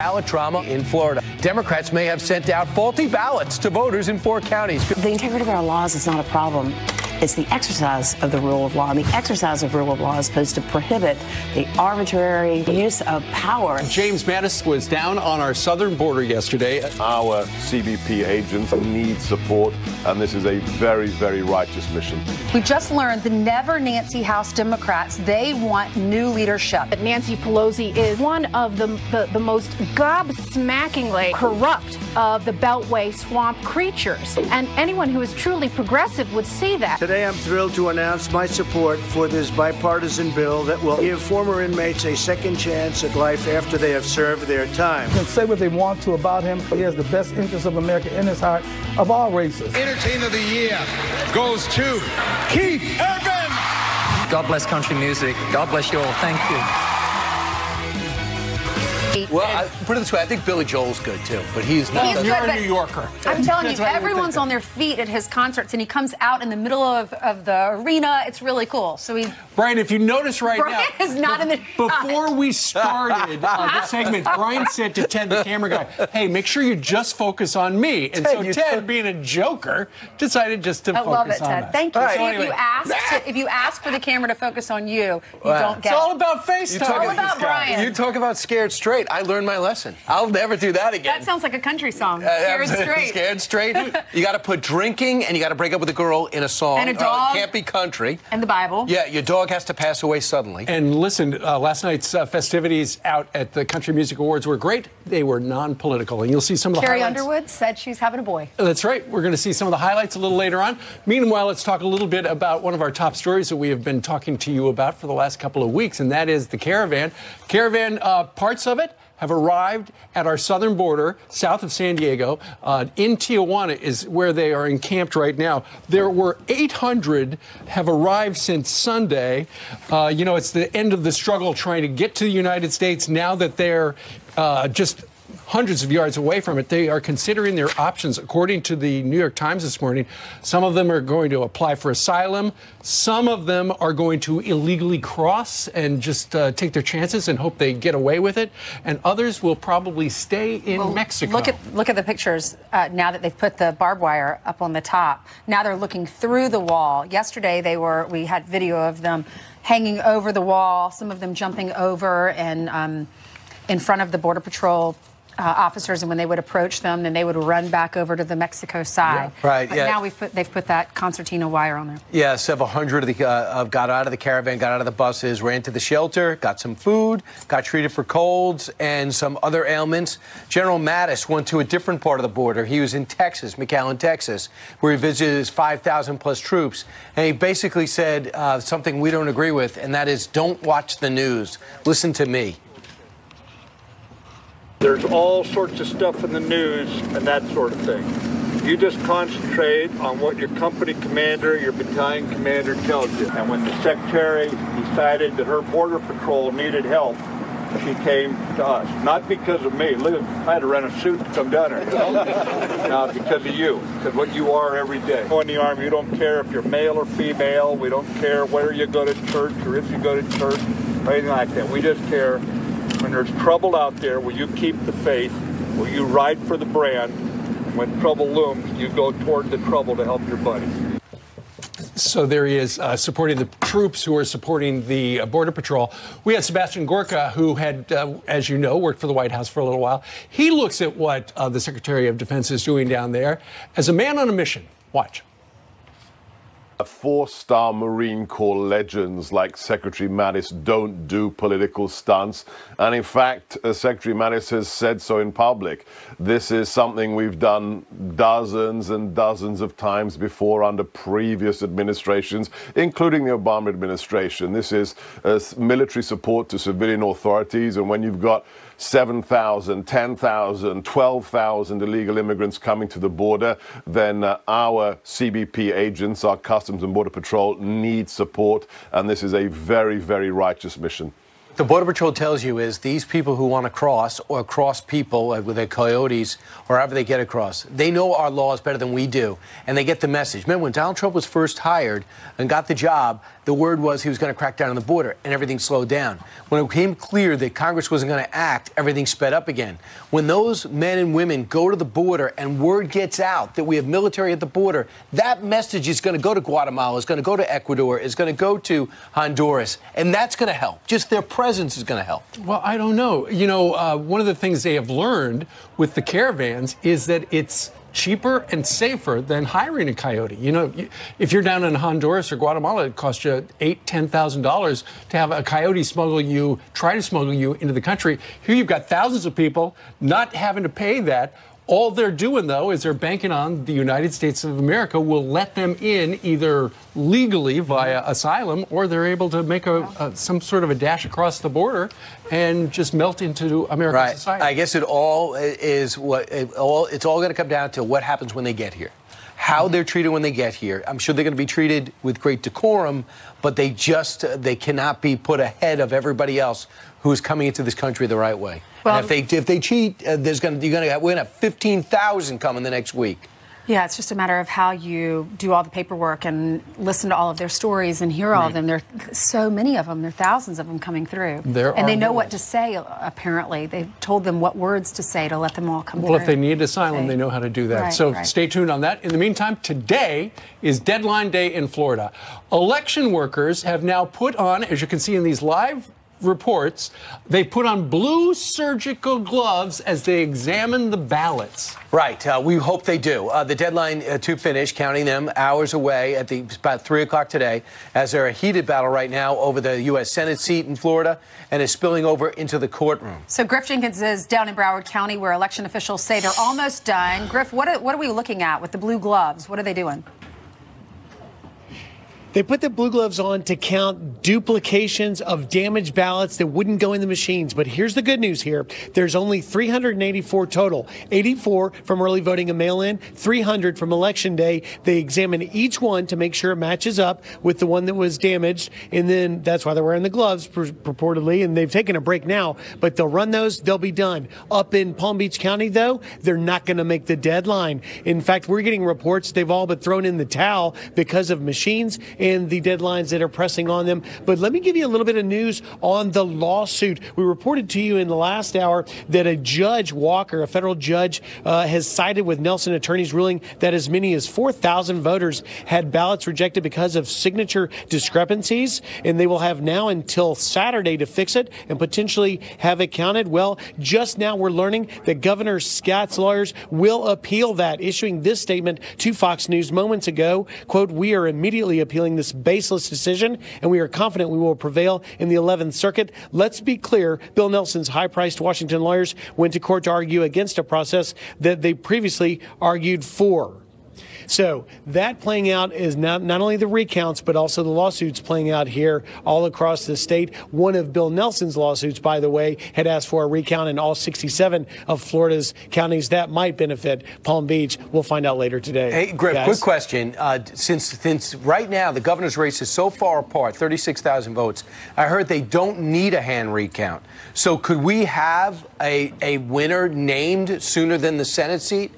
Ballot drama in Florida. Democrats may have sent out faulty ballots to voters in 4 counties. The integrity of our laws is not a problem. It's the exercise of the rule of law. And the exercise of rule of law is supposed to prohibit the arbitrary use of power. James Mattis was down on our southern border yesterday. Our CBP agents need support, and this is a very, very righteous mission. We just learned the Never Nancy House Democrats, they want new leadership. Nancy Pelosi is one of the most gobsmackingly corrupt of the Beltway swamp creatures. And anyone who is truly progressive would see that. Today, I'm thrilled to announce my support for this bipartisan bill that will give former inmates a second chance at life after they have served their time. They can say what they want to about him. He has the best interest of America in his heart, of all races. Entertainer of the Year goes to Keith Urban. God bless country music. God bless you all. Thank you. Well, put it this way, I think Billy Joel's good, too, but he's not. You're a New Yorker. I'm telling you, everyone's on their feet at his concerts, and he comes out in the middle of the arena. It's really cool. So Brian, if you notice right Brian now, is not in the before we started this segment, Brian said to Ted, the camera guy, hey, make sure you just focus on me. And so Ted, being a joker, decided just to focus on us. I love it, Ted. Thank you. Right. So Anyway. if you ask for the camera to focus on you, you don't get it. It's all about FaceTime. It's all about Brian. You talk about scared straight. I learned my lesson. I'll never do that again. That sounds like a country song. Scared straight. Scared straight. You got to put drinking and you got to break up with a girl in a song. And a dog. It can't be country. And the Bible. Yeah, your dog has to pass away suddenly. And listen, last night's festivities out at the Country Music Awards were great. They were non-political, and you'll see some of the Carrie highlights. Underwood said she's having a boy. That's right. We're going to see some of the highlights a little later on. Meanwhile, let's talk a little bit about one of our top stories that we have been talking to you about for the last couple of weeks, and that is the caravan. Parts of it have arrived at our southern border, south of San Diego. In Tijuana is where they are encamped right now. There were 800 have arrived since Sunday. It's the end of the struggle trying to get to the United States now that they're just hundreds of yards away from it. They are considering their options. According to the New York Times this morning, some of them are going to apply for asylum. Some of them are going to illegally cross and just take their chances and hope they get away with it. And others will probably stay in Mexico. Look at the pictures now that they've put the barbed wire up on the top. Now they're looking through the wall. Yesterday we had video of them hanging over the wall, some of them jumping over and in front of the Border Patrol officers, and when they would approach them, then they would run back over to the Mexico side. Yeah. Right. But now they've put that concertina wire on there. Yeah, several hundred of got out of the caravan, got out of the buses, ran to the shelter, got some food, got treated for colds and some other ailments. General Mattis went to a different part of the border. He was in Texas, McAllen, Texas, where he visited his 5,000 plus troops, and he basically said something we don't agree with, and that is, don't watch the news. Listen to me. There's all sorts of stuff in the news and that sort of thing. You just concentrate on what your company commander, your battalion commander tells you. And when the secretary decided that her border patrol needed help, she came to us. Not because of me. Look, I had to rent a suit to come down here. No, because of you. Because what you are every day. In the Army, you don't care if you're male or female. We don't care where you go to church or if you go to church or anything like that. We just care when there's trouble out there, will you keep the faith? Will you ride for the brand? When trouble looms, you go toward the trouble to help your buddy. So there he is supporting the troops who are supporting the Border Patrol. We had Sebastian Gorka, who had, as you know, worked for the White House for a little while. He looks at what the Secretary of Defense is doing down there as a man on a mission. Watch. 4-star Marine Corps legends like Secretary Mattis don't do political stunts. And in fact, Secretary Mattis has said so in public. This is something we've done dozens and dozens of times before under previous administrations, including the Obama administration. This is military support to civilian authorities. And when you've got 7,000, 10,000, 12,000 illegal immigrants coming to the border, then our CBP agents, our Customs and Border Patrol, need support. And this is a very, very righteous mission. The Border Patrol tells you is these people who want to cross or cross people with their coyotes or however they get across, they know our laws better than we do, and they get the message. Remember, when Donald Trump was first hired and got the job, the word was he was going to crack down on the border, and everything slowed down. When it became clear that Congress wasn't going to act, everything sped up again. When those men and women go to the border and word gets out that we have military at the border, that message is going to go to Guatemala, is going to go to Ecuador, is going to go to Honduras, and that's going to help. Just their presence is going to help. Well, I don't know. You know, one of the things they have learned with the caravans is that it's cheaper and safer than hiring a coyote. You know, if you're down in Honduras or Guatemala, it costs you $8,000-$10,000 to have a coyote try to smuggle you into the country. Here you've got thousands of people not having to pay that. All they're doing, though, is they're banking on the United States of America will let them in either legally via asylum, or they're able to make some sort of a dash across the border and just melt into American society. I guess it's all going to come down to what happens when they get here. How they're treated when they get here. I'm sure they're going to be treated with great decorum, but they cannot be put ahead of everybody else who's coming into this country the right way. Well, and if they cheat, we're going to have 15,000 coming the next week. Yeah, it's just a matter of how you do all the paperwork and listen to all of their stories and hear all of them. There are so many of them. There are thousands of them coming through. And they know what to say, apparently. They've told them what words to say to let them all come through. Well, if they need asylum, they know how to do that. Stay tuned on that. In the meantime, today is deadline day in Florida. Election workers have now put on, as you can see in these live reports, they put on blue surgical gloves as they examine the ballots. Right. We hope they do. The deadline to finish, counting them, hours away at about 3 o'clock today, as they're a heated battle right now over the U.S. Senate seat in Florida and is spilling over into the courtroom. So Griff Jenkins is down in Broward County, where election officials say they're almost done. Griff, what are we looking at with the blue gloves? What are they doing? They put the blue gloves on to count duplications of damaged ballots that wouldn't go in the machines. But here's the good news here. There's only 384 total, 84 from early voting and mail-in, 300 from Election Day. They examine each one to make sure it matches up with the one that was damaged. And then that's why they're wearing the gloves, purportedly. And they've taken a break now, but they'll run those. They'll be done. Up in Palm Beach County, though, they're not going to make the deadline. In fact, we're getting reports they've all but thrown in the towel because of machines and the deadlines that are pressing on them. But let me give you a little bit of news on the lawsuit. We reported to you in the last hour that a Judge Walker, a federal judge, has sided with Nelson attorneys, ruling that as many as 4,000 voters had ballots rejected because of signature discrepancies, and they will have now until Saturday to fix it and potentially have it counted. Well, just now we're learning that Governor Scott's lawyers will appeal that, issuing this statement to Fox News moments ago. Quote, "We are immediately appealing this baseless decision, and we are confident we will prevail in the 11th Circuit." Let's be clear, Bill Nelson's high-priced Washington lawyers went to court to argue against a process that they previously argued for. So that playing out is not only the recounts, but also the lawsuits playing out here all across the state. One of Bill Nelson's lawsuits, by the way, had asked for a recount in all 67 of Florida's counties. That might benefit Palm Beach. We'll find out later today. Hey, Griff, quick question. Since right now the governor's race is so far apart, 36,000 votes, I heard they don't need a hand recount. So could we have a winner named sooner than the Senate seat?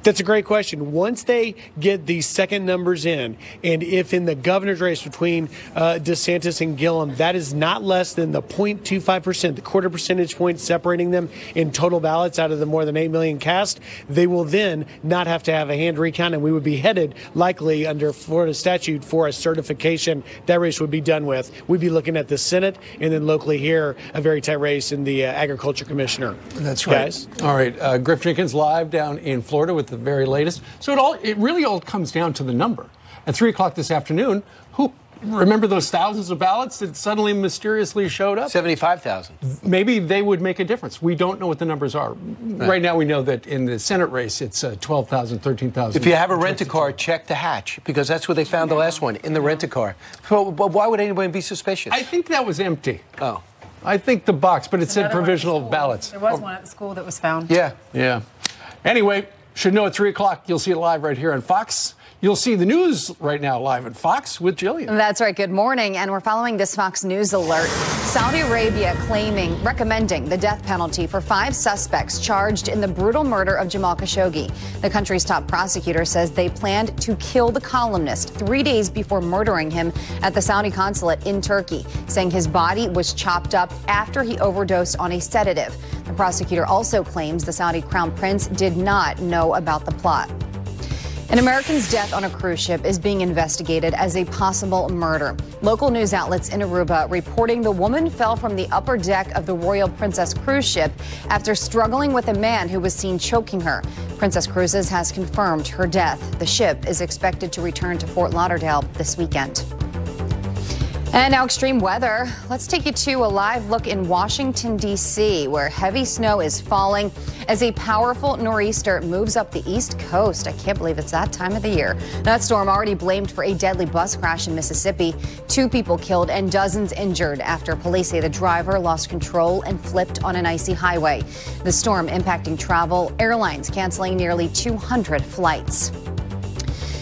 That's a great question. Once they get the second numbers in, and if in the governor's race between DeSantis and Gillum, that is not less than the 0.25%, the quarter percentage point separating them in total ballots out of the more than 8 million cast, they will then not have to have a hand recount, and we would be headed likely under Florida statute for a certification. That race would be done with. We'd be looking at the Senate, and then locally here, a very tight race in the Agriculture Commissioner. That's right. Guys? All right. Griff Jenkins live down in Florida with the very latest. So it really all comes down to the number. At 3 o'clock this afternoon, remember those thousands of ballots that suddenly mysteriously showed up? 75,000. Maybe they would make a difference. We don't know what the numbers are. Right now we know that in the Senate race it's 12,000, 13,000. If you have a rent-a-car, check the hatch, because that's what they found the last one, in the rent-a-car. So, why would anyone be suspicious? I think that was empty. Oh. I think the box, but it said provisional ballots. There was one at the school that was found. Yeah. Yeah. Anyway, should know at 3 o'clock. You'll see it live right here on Fox. You'll see the news right now live at Fox with Jillian. That's right. Good morning. And we're following this Fox News alert. Saudi Arabia recommending the death penalty for 5 suspects charged in the brutal murder of Jamal Khashoggi. The country's top prosecutor says they planned to kill the columnist 3 days before murdering him at the Saudi consulate in Turkey, saying his body was chopped up after he overdosed on a sedative. The prosecutor also claims the Saudi crown prince did not know about the plot. An American's death on a cruise ship is being investigated as a possible murder. Local news outlets in Aruba reporting the woman fell from the upper deck of the Royal Princess cruise ship after struggling with a man who was seen choking her. Princess Cruises has confirmed her death. The ship is expected to return to Fort Lauderdale this weekend. And now extreme weather. Let's take you to a live look in Washington, D.C., where heavy snow is falling as a powerful nor'easter moves up the East Coast. I can't believe it's that time of the year. That storm already blamed for a deadly bus crash in Mississippi. 2 people killed and dozens injured after police say the driver lost control and flipped on an icy highway. The storm impacting travel, airlines canceling nearly 200 flights.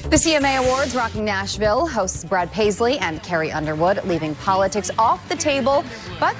The CMA Awards rocking Nashville. Hosts Brad Paisley and Carrie Underwood leaving politics off the table, but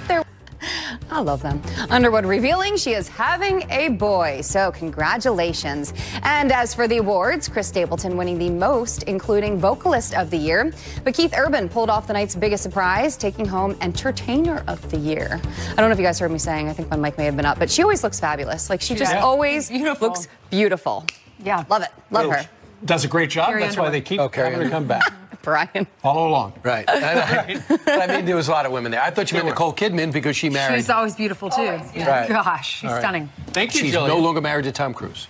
I love them. Underwood revealing she is having a boy, so congratulations. And as for the awards, Chris Stapleton winning the most, including Vocalist of the Year. But Keith Urban pulled off the night's biggest surprise, taking home Entertainer of the Year. I don't know if you guys heard me saying, I think my mic may have been up, but she always looks fabulous. Like, she just always looks beautiful. Yeah. Love it. Love her. Does a great job. Carrie That's why they keep having her come back. Brian. Follow along. Right. I mean, there was a lot of women there. I thought you meant Nicole Kidman because she married. She's always beautiful, too. Right. Gosh, she's stunning. Thank you, She's Jillian. no longer married to Tom Cruise.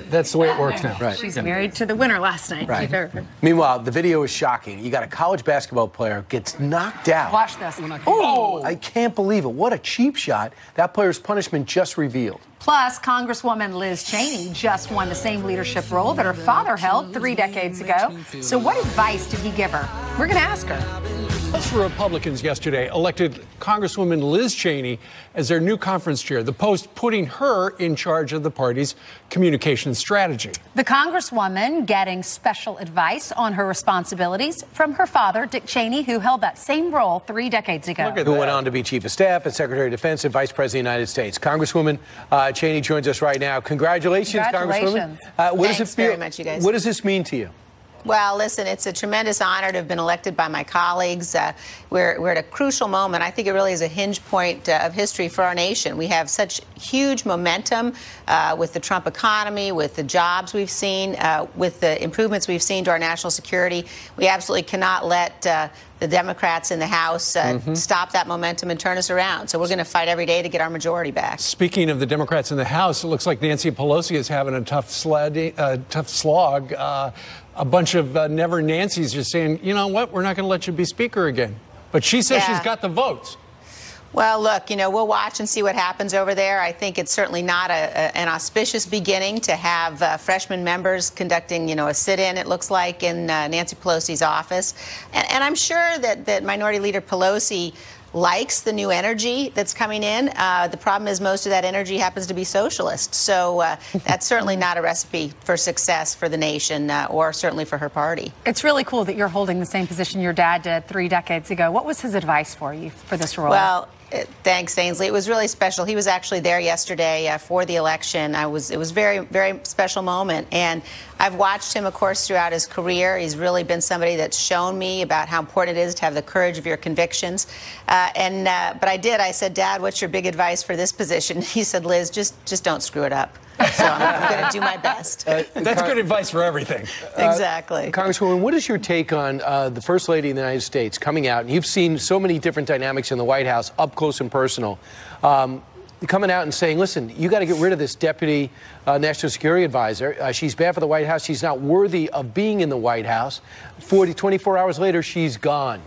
That's the way it works now. Right. She's married to the winner last night. Right. Meanwhile, the video is shocking. You got a college basketball player gets knocked out. Watch this. Oh, I can't believe it. What a cheap shot. That player's punishment just revealed. Plus, Congresswoman Liz Cheney just won the same leadership role that her father held 3 decades ago. So what advice did he give her? We're going to ask her. House Republicans yesterday elected Congresswoman Liz Cheney as their new conference chair, the Post putting her in charge of the party's communications strategy. The Congresswoman getting special advice on her responsibilities from her father, Dick Cheney, who held that same role 3 decades ago. Who went on to be Chief of Staff and Secretary of Defense and Vice President of the United States. Congresswoman Cheney joins us right now. Congratulations, Congresswoman. Thanks very much, you guys. What does this mean to you? Well, listen, it's a tremendous honor to have been elected by my colleagues. We're at a crucial moment. I think it really is a hinge point of history for our nation. We have such huge momentum with the Trump economy, with the jobs we've seen, with the improvements we've seen to our national security. We absolutely cannot let the Democrats in the House stop that momentum and turn us around. So we're going to fight every day to get our majority back. Speaking of the Democrats in the House, it looks like Nancy Pelosi is having a tough slog. A bunch of never Nancys are saying, you know what, we're not going to let you be Speaker again. But she says she's got the votes. Well, look, we'll watch and see what happens over there. I think it's certainly not an auspicious beginning to have freshman members conducting, a sit-in, it looks like, in Nancy Pelosi's office. And I'm sure that Minority Leader Pelosi likes the new energy that's coming in. The problem is most of that energy happens to be socialist. So that's certainly not a recipe for success for the nation or certainly for her party. It's really cool that you're holding the same position your dad did 3 decades ago. What was his advice for you for this role? Well, thanks, Ainsley. It was really special. He was actually there yesterday for the election. It was a very, very special moment. And I've watched him, of course, throughout his career. He's really been somebody that's shown me about how important it is to have the courage of your convictions. But I said, Dad, what's your big advice for this position? He said, Liz, just don't screw it up. So I'm going to do my best. That's good advice for everything. Exactly. Congresswoman, what is your take on the First Lady of the United States coming out? And you've seen so many different dynamics in the White House, up close and personal, coming out and saying, listen, you got to get rid of this Deputy National Security Advisor. She's bad for the White House. She's not worthy of being in the White House. 24 hours later, she's gone.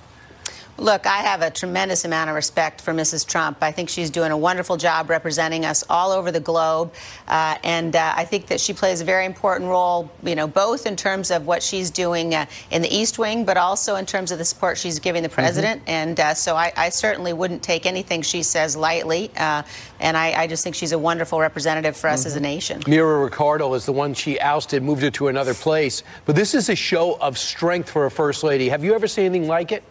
Look, I have a tremendous amount of respect for Mrs. Trump. I think she's doing a wonderful job representing us all over the globe. And I think that she plays a very important role, both in terms of what she's doing in the East Wing, but also in terms of the support she's giving the president. And so I certainly wouldn't take anything she says lightly. And I just think she's a wonderful representative for us as a nation. Mira Ricardo is the one she ousted, moved her to another place. But this is a show of strength for a first lady. Have you ever seen anything like it?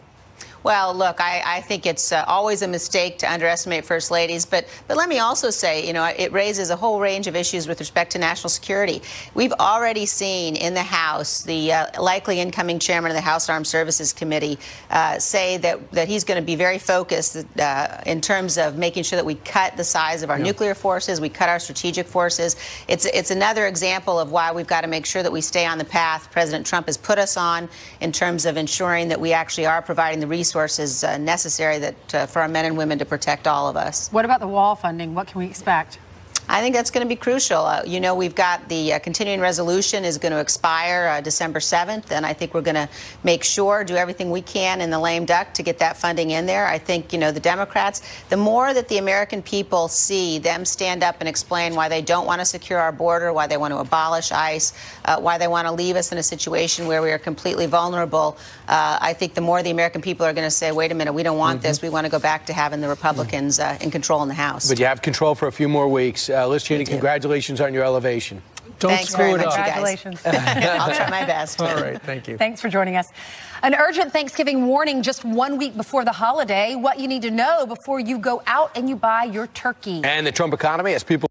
Well, look, I think it's always a mistake to underestimate first ladies. But let me also say, it raises a whole range of issues with respect to national security. We've already seen in the House the likely incoming chairman of the House Armed Services Committee say that he's going to be very focused in terms of making sure that we cut the size of our nuclear forces, we cut our strategic forces. It's another example of why we've got to make sure that we stay on the path President Trump has put us on in terms of ensuring that we actually are providing the resources necessary for our men and women to protect all of us. What about the wall funding? What can we expect? I think that's going to be crucial. We've got the continuing resolution is going to expire December 7th, and I think we're going to make sure, do everything we can in the lame duck to get that funding in there. I think, the Democrats, the more that the American people see them stand up and explain why they don't want to secure our border, why they want to abolish ICE, why they want to leave us in a situation where we are completely vulnerable, I think the more the American people are going to say, wait a minute, we don't want this. We want to go back to having the Republicans in control in the House. But you have control for a few more weeks. Liz Cheney, congratulations on your elevation. Thanks screw very it much, up. you guys. Congratulations. I'll try my best. All right, thank you. Thanks for joining us. An urgent Thanksgiving warning just 1 week before the holiday. What you need to know before you go out and you buy your turkey. And the Trump economy, as people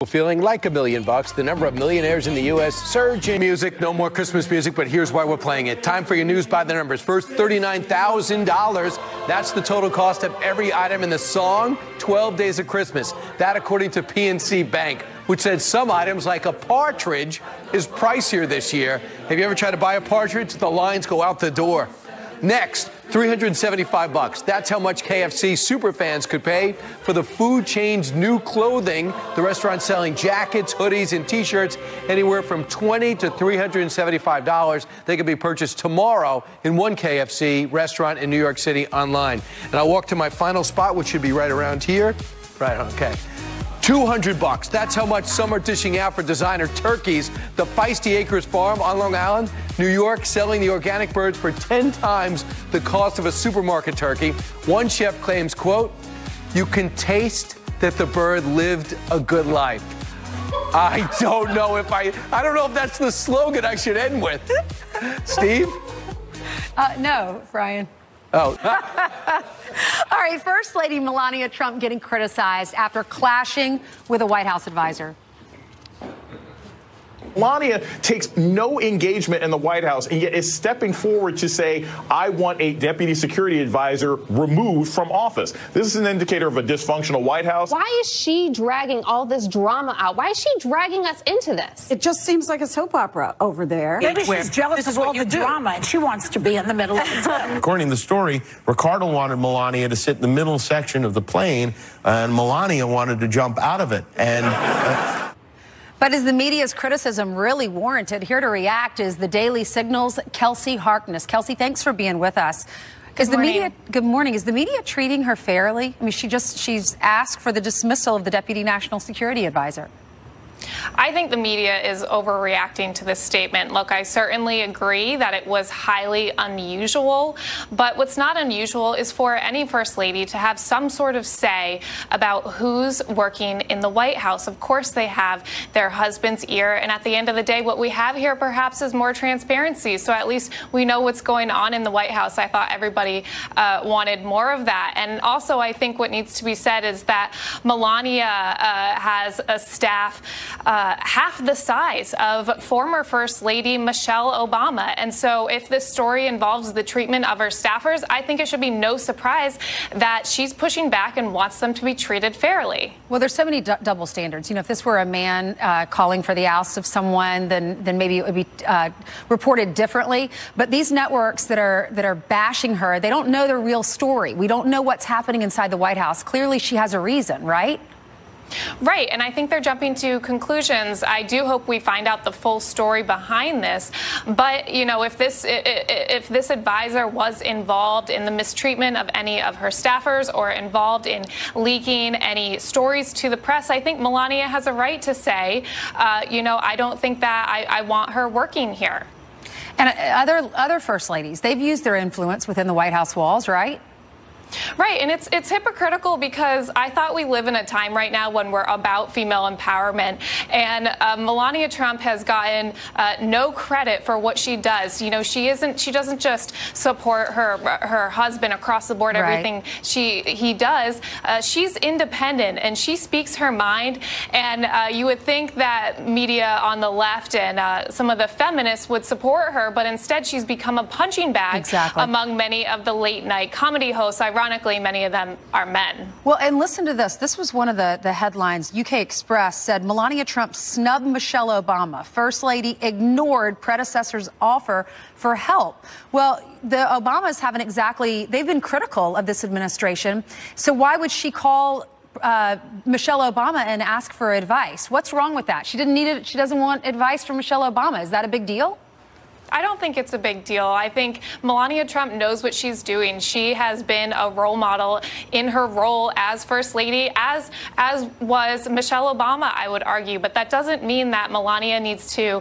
feeling like $1 million. The number of millionaires in the U.S. surging. Music, no more Christmas music, but here's why we're playing it. Time for your news by the numbers. First, $39,000. That's the total cost of every item in the song, 12 Days of Christmas. That according to PNC Bank, which said some items like a partridge is pricier this year. Have you ever tried to buy a partridge? The lines go out the door. Next, $375. That's how much KFC superfans could pay for the food chain's new clothing. The restaurant's selling jackets, hoodies, and T-shirts anywhere from $20 to $375. They could be purchased tomorrow in one KFC restaurant in New York City online. And I'll walk to my final spot, which should be right around here. Right, okay. $200. That's how much some are dishing out for designer turkeys. The Feisty Acres Farm on Long Island, New York, selling the organic birds for 10 times the cost of a supermarket turkey. One chef claims, quote, "You can taste that the bird lived a good life." I don't know if that's the slogan I should end with. Steve? No, Brian. Oh. All right, First Lady Melania Trump getting criticized after clashing with a White House advisor. Melania takes no engagement in the White House and yet is stepping forward to say, I want a deputy security advisor removed from office. This is an indicator of a dysfunctional White House. Why is she dragging all this drama out? Why is she dragging us into this? It just seems like a soap opera over there. Maybe she's jealous of all the drama and she wants to be in the middle of it. According to the story, Ricardo wanted Melania to sit in the middle section of the plane, and Melania wanted to jump out of it. And But is the media's criticism really warranted? Here to react is the Daily Signal's Kelsey Harkness. Kelsey, thanks for being with us. Good morning. Is the media treating her fairly? I mean, she's asked for the dismissal of the Deputy National Security Advisor. I think the media is overreacting to this statement. Look, I certainly agree that it was highly unusual, but what's not unusual is for any First Lady to have some sort of say about who's working in the White House. Of course, they have their husband's ear, and at the end of the day, what we have here perhaps is more transparency, so at least we know what's going on in the White House. I thought everybody wanted more of that. And also, I think what needs to be said is that Melania has a staff half the size of former First Lady Michelle Obama. And so if this story involves the treatment of her staffers, I think it should be no surprise that she's pushing back and wants them to be treated fairly. Well, there's so many double standards. You know, if this were a man calling for the oust of someone, then maybe it would be reported differently. But these networks that are bashing her, they don't know the real story. We don't know what's happening inside the White House. Clearly, she has a reason, right? Right, and I think they're jumping to conclusions. I do hope we find out the full story behind this. But, you know, if this advisor was involved in the mistreatment of any of her staffers or involved in leaking any stories to the press, I think Melania has a right to say, you know, I don't think that I want her working here. And other first ladies, they've used their influence within the White House walls, right? Right, and it's hypocritical because I thought we live in a time right now when we're about female empowerment, and Melania Trump has gotten no credit for what she does. You know, she doesn't just support her husband across the board, everything he does. She's independent and she speaks her mind, and you would think that media on the left and some of the feminists would support her, but instead she's become a punching bag among many of the late night comedy hosts. Ironically, many of them are men. Well, and listen to this. This was one of the headlines. UK Express said Melania Trump snubbed Michelle Obama. First Lady ignored predecessor's offer for help. Well, the Obamas haven't exactly, they've been critical of this administration. So why would she call Michelle Obama and ask for advice? What's wrong with that? She didn't need it. She doesn't want advice from Michelle Obama. Is that a big deal? I don't think it's a big deal. I think Melania Trump knows what she's doing. She has been a role model in her role as First Lady, as was Michelle Obama, I would argue. But that doesn't mean that Melania needs to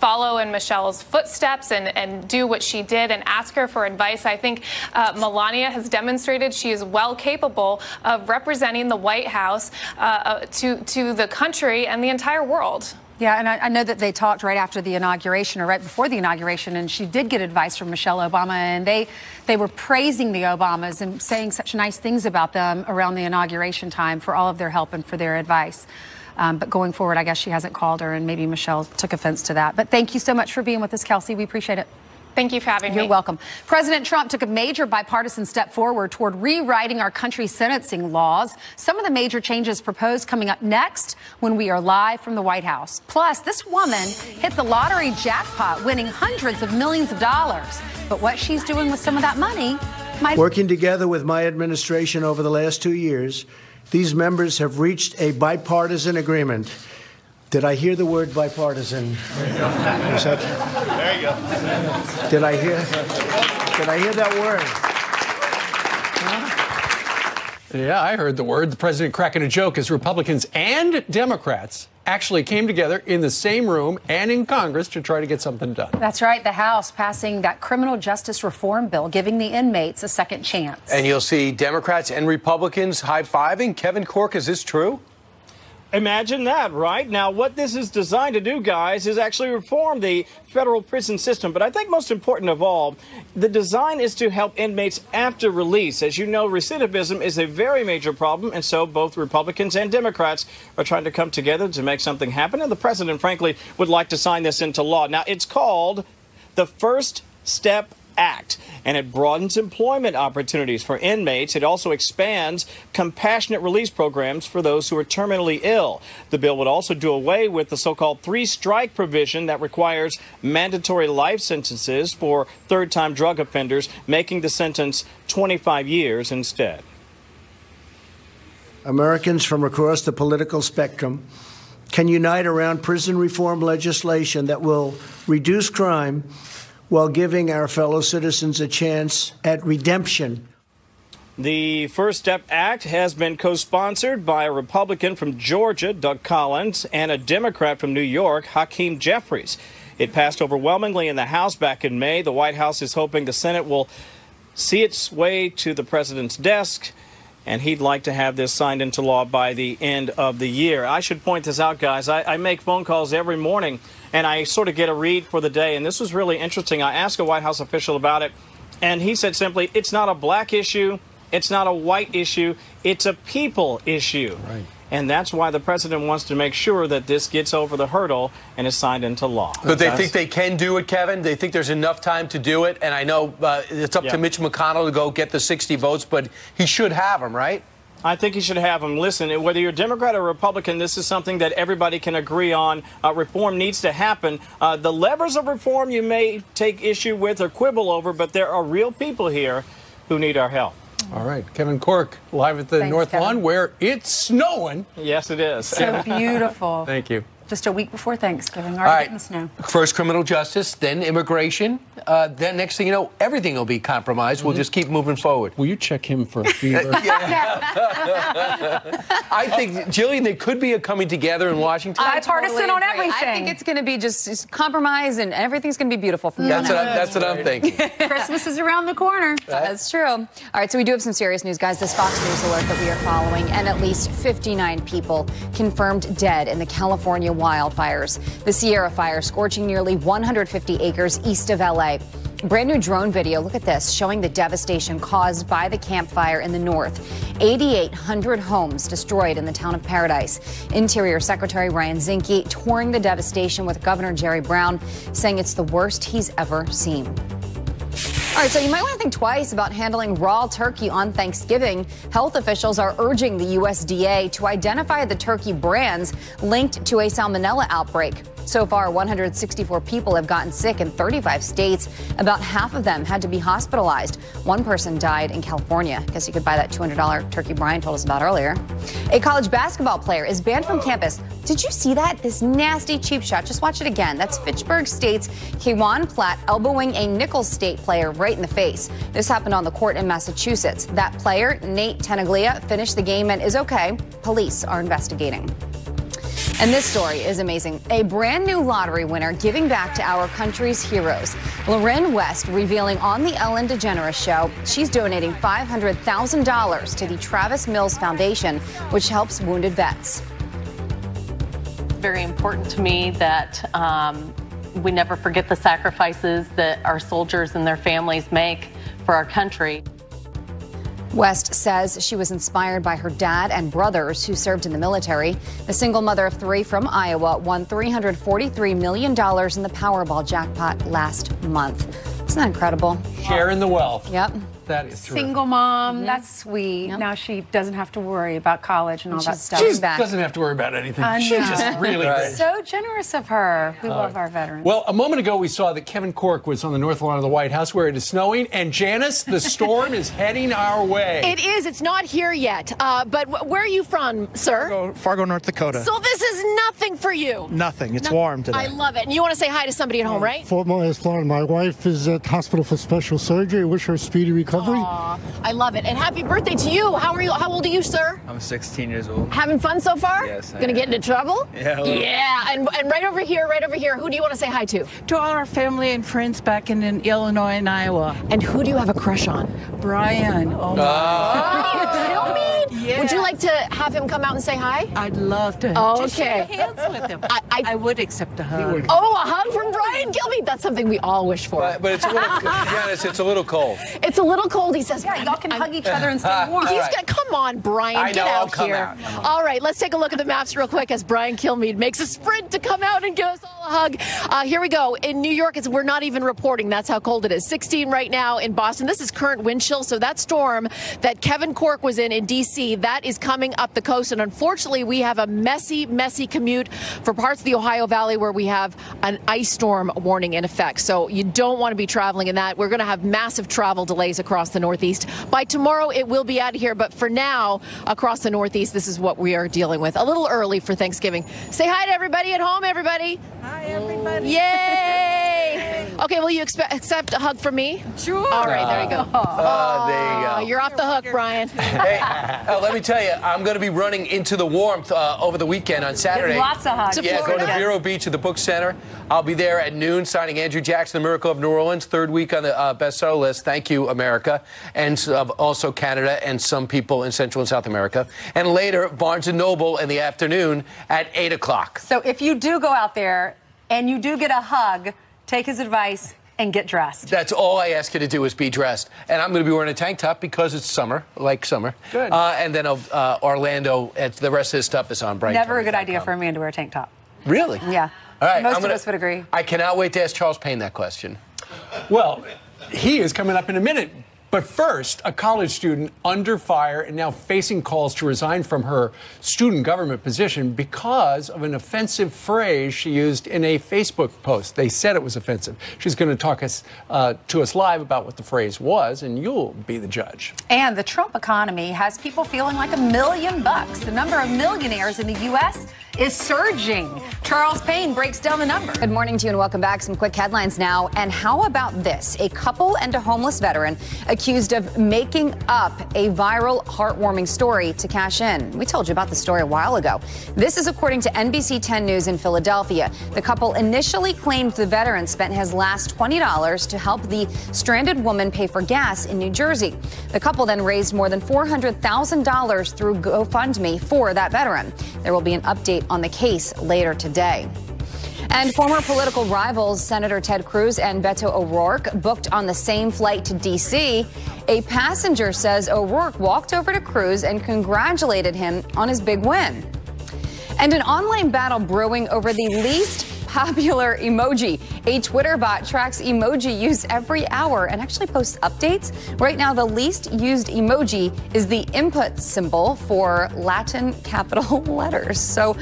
follow in Michelle's footsteps and do what she did and ask her for advice. I think Melania has demonstrated she is well capable of representing the White House to the country and the entire world. Yeah, and I know that they talked right after the inauguration or right before the inauguration, and she did get advice from Michelle Obama, and they were praising the Obamas and saying such nice things about them around the inauguration time for all of their help and for their advice. But going forward, I guess she hasn't called her, and maybe Michelle took offense to that. But thank you so much for being with us, Kelsey. We appreciate it. Thank you for having me. You're welcome. President Trump took a major bipartisan step forward toward rewriting our country's sentencing laws. Some of the major changes proposed coming up next when we are live from the White House. Plus, this woman hit the lottery jackpot, winning hundreds of millions of dollars. But what she's doing with some of that money might... Working together with my administration over the last 2 years, these members have reached a bipartisan agreement. Did I hear the word bipartisan? There you go. Did I hear that word? Huh? Yeah, I heard the word. The president cracking a joke as Republicans and Democrats actually came together in the same room and in Congress to try to get something done. That's right. The House passing that criminal justice reform bill, giving the inmates a second chance. And you'll see Democrats and Republicans high-fiving. Kevin Corke, is this true? Imagine that, right? Now, what this is designed to do, guys, is actually reform the federal prison system. But I think most important of all, the design is to help inmates after release. As you know, recidivism is a very major problem, and so both Republicans and Democrats are trying to come together to make something happen. And the president, frankly, would like to sign this into law. Now, it's called the First Step Act, and it broadens employment opportunities for inmates. It also expands compassionate release programs for those who are terminally ill. The bill would also do away with the so-called three-strike provision that requires mandatory life sentences for third-time drug offenders, making the sentence 25 years instead. Americans from across the political spectrum can unite around prison reform legislation that will reduce crime while giving our fellow citizens a chance at redemption. The First Step Act has been co-sponsored by a Republican from Georgia, Doug Collins, and a Democrat from New York, Hakeem Jeffries. It passed overwhelmingly in the House back in May. The White House is hoping the Senate will see its way to the president's desk, and he'd like to have this signed into law by the end of the year. I should point this out, guys. I make phone calls every morning, and I sort of get a read for the day. And this was really interesting. I asked a White House official about it, and he said simply, it's not a black issue, it's not a white issue, it's a people issue. Right. And that's why the president wants to make sure that this gets over the hurdle and is signed into law. But they think they can do it, Kevin? They think there's enough time to do it? And I know it's up to Mitch McConnell to go get the 60 votes, but he should have them, right? I think he should have them. Listen, whether you're Democrat or Republican, this is something that everybody can agree on. Reform needs to happen. The levers of reform you may take issue with or quibble over, but there are real people here who need our help. All right, Kevin Corke, live at the North Lawn, where it's snowing. Yes, it is. So beautiful. Thank you. Just a week before Thanksgiving. All right. Getting the snow. First criminal justice, then immigration. Then next thing you know, everything will be compromised. We'll just keep moving forward. Will you check him for a fever? I think, Jillian, there could be a coming together in Washington. Bipartisan on everything. I think it's going to be just compromise, and everything's going to be beautiful from now on. That's what I'm thinking. Christmas is around the corner. That's true. All right, so we do have some serious news, guys. This Fox News alert that we are following, and at least 59 people confirmed dead in the California wildfires. The Sierra Fire scorching nearly 150 acres east of L.A. Brand new drone video, look at this, showing the devastation caused by the Camp Fire in the north. 8,800 homes destroyed in the town of Paradise. Interior Secretary Ryan Zinke touring the devastation with Governor Jerry Brown, saying it's the worst he's ever seen. All right, so you might want to think twice about handling raw turkey on Thanksgiving. Health officials are urging the USDA to identify the turkey brands linked to a salmonella outbreak. So far, 164 people have gotten sick in 35 states. About half of them had to be hospitalized. One person died in California. Guess you could buy that $200 turkey Brian told us about earlier. A college basketball player is banned from campus. Did you see that? This nasty cheap shot. Just watch it again. That's Fitchburg State's Kwan Platt elbowing a Nichols State player right in the face. This happened on the court in Massachusetts. That player, Nate Tenaglia, finished the game and is okay. Police are investigating. And this story is amazing. A brand new lottery winner giving back to our country's heroes. Loren West revealing on the Ellen DeGeneres Show she's donating $500,000 to the Travis Mills Foundation, which helps wounded vets. Very important to me that we never forget the sacrifices that our soldiers and their families make for our country. West says she was inspired by her dad and brothers who served in the military. The single mother of three from Iowa won $343 million in the Powerball jackpot last month. Isn't that incredible? Sharing the wealth. Yep. That is true. Single mom, that's sweet. Now she doesn't have to worry about college and all that stuff. She doesn't have to worry about anything. She's just really great. So generous of her. We love our veterans. Well, a moment ago we saw that Kevin Corke was on the north lawn of the White House where it is snowing. And Janice, the storm is heading our way. It is. It's not here yet. But where are you from, sir? Fargo, North Dakota. So this is nothing for you. Nothing. It's warm today. I love it. And you want to say hi to somebody at home, right? Fort Myers, Florida. My wife is at hospital for special surgery. Wish her a speedy recovery. Aww, I love it. And happy birthday to you. How are you? How old are you, sir? I'm 16 years old. Having fun so far? Yes. Gonna get into trouble? Yeah. Yeah. And right over here, who do you want to say hi to? To all our family and friends back in Illinois and Iowa. And who do you have a crush on? Brian. Oh, my God. Yes. Would you like to have him come out and say hi? I'd love to. Okay. Just shake hands with him. I would accept a hug. Oh, a hug from Brian Kilmeade. That's something we all wish for. But it's a little, Janice, it's a little cold. It's a little cold, he says. Yeah, y'all can hug each other and stay warm. He's gonna come on, Brian. I know, get out I'll come here. out. All right, let's take a look at the maps real quick as Brian Kilmeade makes a sprint to come out and give us all a hug. Here we go. In New York, we're not even reporting. That's how cold it is. 16 right now in Boston. This is current wind chill. So that storm that Kevin Corke was in D.C., that is coming up the coast. And unfortunately, we have a messy commute for parts of the Ohio Valley where we have an ice storm warning in effect. So you don't want to be traveling in that. We're going to have massive travel delays across the Northeast. By tomorrow, it will be out of here. But for now, across the Northeast, this is what we are dealing with. A little early for Thanksgiving. Say hi to everybody at home, everybody. Hi, everybody. Yay! Okay, will you accept a hug from me? Sure. All right, there you go. There you go. You're off the hook, Brian. Hey, let me tell you, I'm going to be running into the warmth over the weekend on Saturday. Lots of hugs. Yeah, going to Vero Beach at the Book Center. I'll be there at noon signing Andrew Jackson, The Miracle of New Orleans, third week on the bestseller list. Thank you, America. And also Canada and some people in Central and South America. And later, Barnes & Noble in the afternoon at 8 o'clock. So if you do go out there and you do get a hug, take his advice and get dressed. That's all I ask you to do is be dressed. And I'm going to be wearing a tank top because it's summer, like summer. Good. And then Orlando, the rest of his stuff is on Bright. Never a good idea for a man to wear a tank top. Really? Yeah. All right. Most of us would agree. I cannot wait to ask Charles Payne that question. Well, he is coming up in a minute. But first, a college student under fire and now facing calls to resign from her student government position because of an offensive phrase she used in a Facebook post. They said it was offensive. She's going to talk to us live about what the phrase was, and you'll be the judge. And the Trump economy has people feeling like $1 million. The number of millionaires in the U.S. is surging. Charles Payne breaks down the number. Good morning to you and welcome back. Some quick headlines now. And how about this? A couple and a homeless veteran accused of making up a viral, heartwarming story to cash in. We told you about the story a while ago. This is according to NBC 10 News in Philadelphia. The couple initially claimed the veteran spent his last $20 to help the stranded woman pay for gas in New Jersey. The couple then raised more than $400,000 through GoFundMe for that veteran. There will be an update on the case later today. And former political rivals Senator Ted Cruz and Beto O'Rourke booked on the same flight to D.C. A passenger says O'Rourke walked over to Cruz and congratulated him on his big win. And an online battle brewing over the least popular emoji. A Twitter bot tracks emoji use every hour and actually posts updates. Right now, the least used emoji is the input symbol for Latin capital letters. So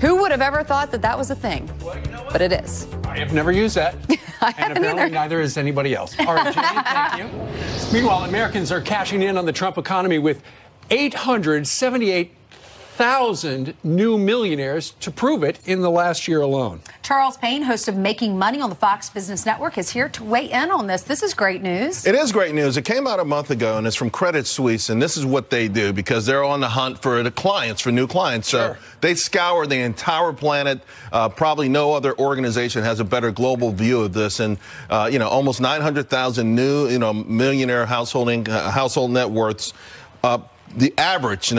who would have ever thought that that was a thing? Well, you know what? But it is. I have never used that. And apparently neither has anybody else. All right, Jenny, thank you. Meanwhile, Americans are cashing in on the Trump economy with 878,000 new millionaires to prove it in the last year alone. Charles Payne, host of Making Money on the Fox Business Network, is here to weigh in on this. This is great news. It is great news. It came out a month ago, and it's from Credit Suisse, and this is what they do because they're on the hunt for the clients, for new clients. So they scour the entire planet. Probably no other organization has a better global view of this. And, almost 900,000 new, millionaire household net worths. The average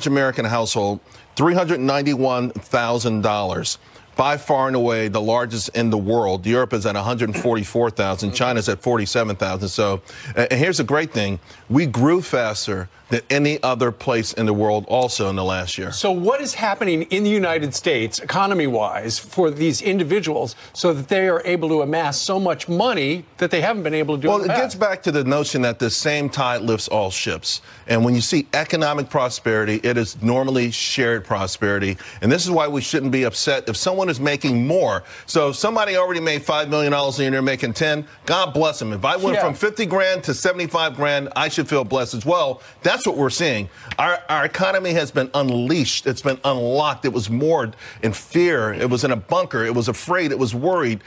American household, $391,000. By far and away the largest in the world. Europe is at 144,000. China's at 47,000. So and here's the great thing. We grew faster than any other place in the world also in the last year. So what is happening in the United States, economy-wise, for these individuals so that they are able to amass so much money that they haven't been able to do in the past? Well, it gets back to the notion that the same tide lifts all ships. And when you see economic prosperity, it is normally shared prosperity. And this is why we shouldn't be upset if someone is making more. So if somebody already made $5 million and they're making 10, God bless them. If I went from 50 grand to 75 grand, I should feel blessed as well. That's what we're seeing. Our economy has been unleashed. It's been unlocked. It was moored in fear. It was in a bunker. It was afraid. It was worried.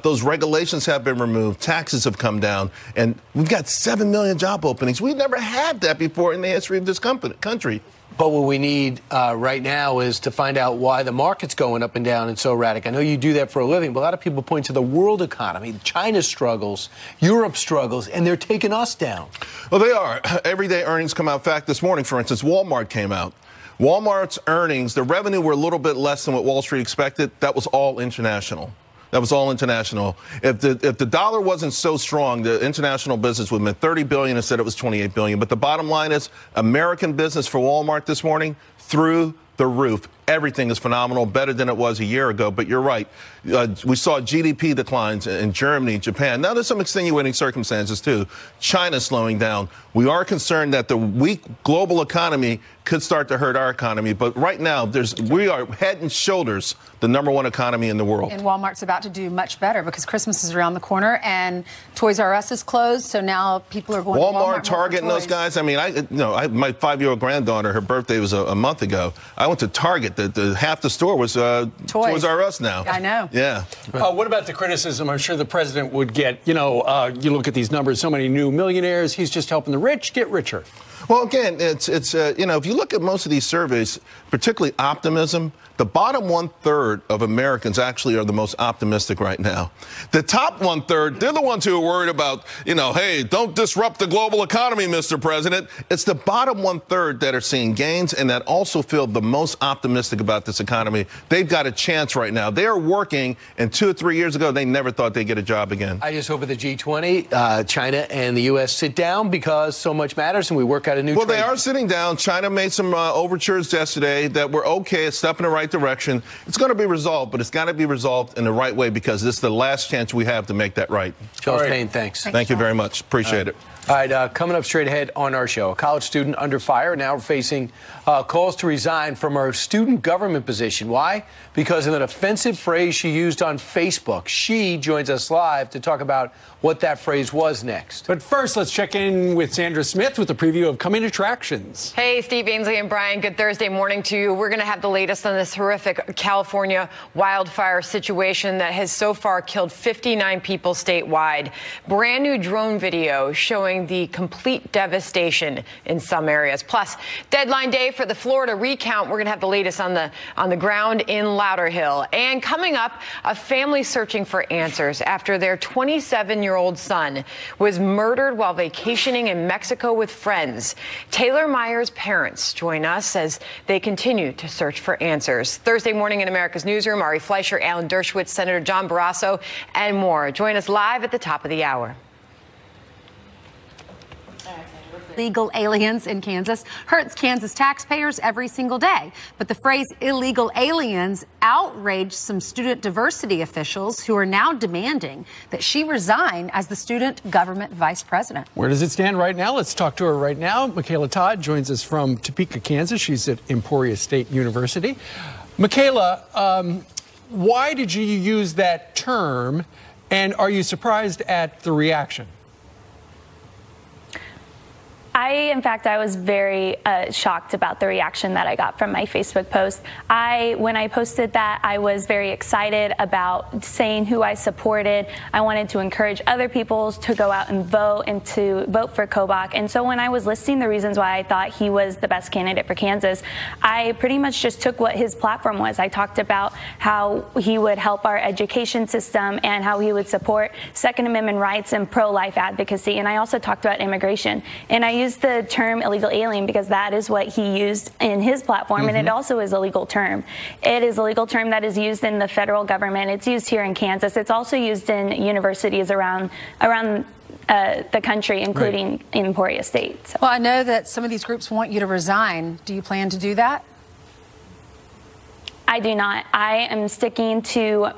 Those regulations have been removed. Taxes have come down. And we've got 7 million job openings. We've never had that before in the history of this country. But what we need right now is to find out why the market's going up and down and so erratic. I know you do that for a living, but a lot of people point to the world economy. China struggles, Europe struggles, and they're taking us down. Well, they are. Everyday earnings come out. In fact, this morning, for instance, Walmart came out. Walmart's earnings, the revenue were a little bit less than what Wall Street expected. That was all international. That was all international. If the dollar wasn't so strong, the international business would have been $30 billion instead it was $28 billion. But the bottom line is American business for Walmart this morning through the roof. Everything is phenomenal, better than it was a year ago. But you're right. We saw GDP declines in Germany, Japan. Now, there's some extenuating circumstances, too. China slowing down. We are concerned that the weak global economy could start to hurt our economy. But right now, we are head and shoulders the #1 economy in the world. And Walmart's about to do much better because Christmas is around the corner and Toys R Us is closed. So now people are going to Walmart, Target, and those guys. I mean, my 5-year-old granddaughter, her birthday was a month ago. I went to Target. Half the store was Toys R Us now. I know. Yeah. What about the criticism I'm sure the president would get? You look at these numbers, so many new millionaires. He's just helping the rich get richer. Well, again, it's if you look at most of these surveys, particularly optimism, the bottom 1/3 of Americans actually are the most optimistic right now. The top 1/3, they're the ones who are worried about, hey, don't disrupt the global economy, Mr. President. It's the bottom 1/3 that are seeing gains and that also feel the most optimistic about this economy. They've got a chance right now. They are working, and 2 or 3 years ago, they never thought they'd get a job again. I just hope at the G20, China and the U.S. sit down because so much matters, and we work out got a new Well, trade. they are sitting down. China made some overtures yesterday that were okay, a step in the right direction. It's going to be resolved, but it's got to be resolved in the right way because this is the last chance we have to make that right. Charles Payne, thanks. Thank you very much. Appreciate it. All right, coming up straight ahead on our show, a college student under fire now facing calls to resign from her student government position. Why? Because of an offensive phrase she used on Facebook. She joins us live to talk about what that phrase was next. But first, let's check in with Sandra Smith with a preview of coming attractions. Hey, Steve Ainsley and Brian, good Thursday morning to you. We're going to have the latest on this horrific California wildfire situation that has so far killed 59 people statewide. Brand new drone video showing the complete devastation in some areas. Plus, deadline day for the Florida recount. We're going to have the latest on the ground in Lauderhill. And coming up, a family searching for answers after their 27-year-old son was murdered while vacationing in Mexico with friends. Taylor Meyer's parents join us as they continue to search for answers. Thursday morning in America's Newsroom, Ari Fleischer, Alan Dershowitz, Senator John Barrasso, and more. Join us live at the top of the hour. Illegal aliens in Kansas hurts Kansas taxpayers every single day. But the phrase illegal aliens outraged some student diversity officials who are now demanding that she resign as the student government vice president. Where does it stand right now? Let's talk to her right now. Michaela Todd joins us from Topeka, Kansas. She's at Emporia State University. Michaela, why did you use that term, and are you surprised at the reaction? In fact, I was very shocked about the reaction that I got from my Facebook post. When I posted that, I was very excited about saying who I supported. I wanted to encourage other people to go out and to vote for Kobach. And so when I was listing the reasons why I thought he was the best candidate for Kansas, I pretty much just took what his platform was. I talked about how he would help our education system and how he would support Second Amendment rights and pro-life advocacy. And I also talked about immigration. And I used the term illegal alien because that is what he used in his platform, and it also is a legal term. It is a legal term that is used in the federal government. It's used here in Kansas. It's also used in universities around the country, including in Emporia State. So. Well, I know that some of these groups want you to resign. Do you plan to do that? I do not. I am sticking to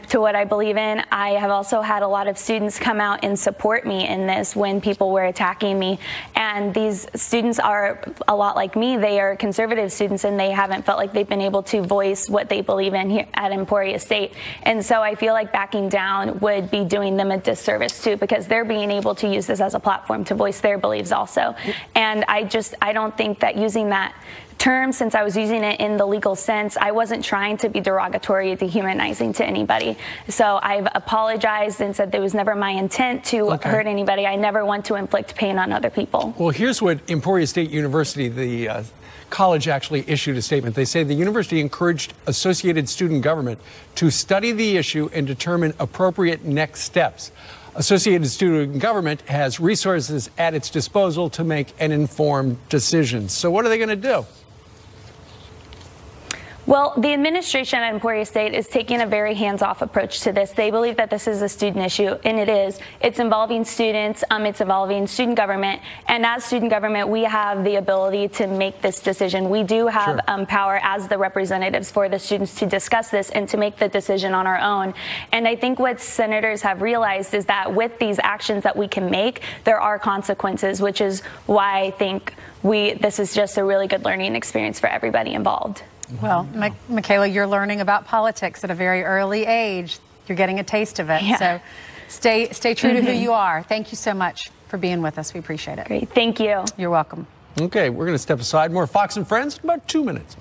to what I believe in. I have also had a lot of students come out and support me in this when people were attacking me. And these students are a lot like me. They are conservative students, and they haven't felt like they've been able to voice what they believe in here at Emporia State. And so I feel like backing down would be doing them a disservice too, because they're being able to use this as a platform to voice their beliefs also. And I don't think that using that term, since I was using it in the legal sense, I wasn't trying to be derogatory or dehumanizing to anybody. So I've apologized and said there was never my intent to hurt anybody. I never want to inflict pain on other people. Well, here's what Emporia State University, the college, actually issued a statement. They say the university encouraged Associated Student Government to study the issue and determine appropriate next steps. Associated Student Government has resources at its disposal to make an informed decision. So what are they going to do? Well, the administration at Emporia State is taking a very hands-off approach to this. They believe that this is a student issue, and it is. It's involving students. It's involving student government. And as student government, we have the ability to make this decision. We do have power as the representatives for the students to discuss this and to make the decision on our own. And I think what senators have realized is that with these actions that we can make, there are consequences, which is why I think this is just a really good learning experience for everybody involved. Well, Michaela, you're learning about politics at a very early age. You're getting a taste of it. So stay true to who you are. Thank you so much for being with us. We appreciate it. Great. Thank you. You're welcome. Okay, we're going to step aside. More Fox and Friends in about 2 minutes.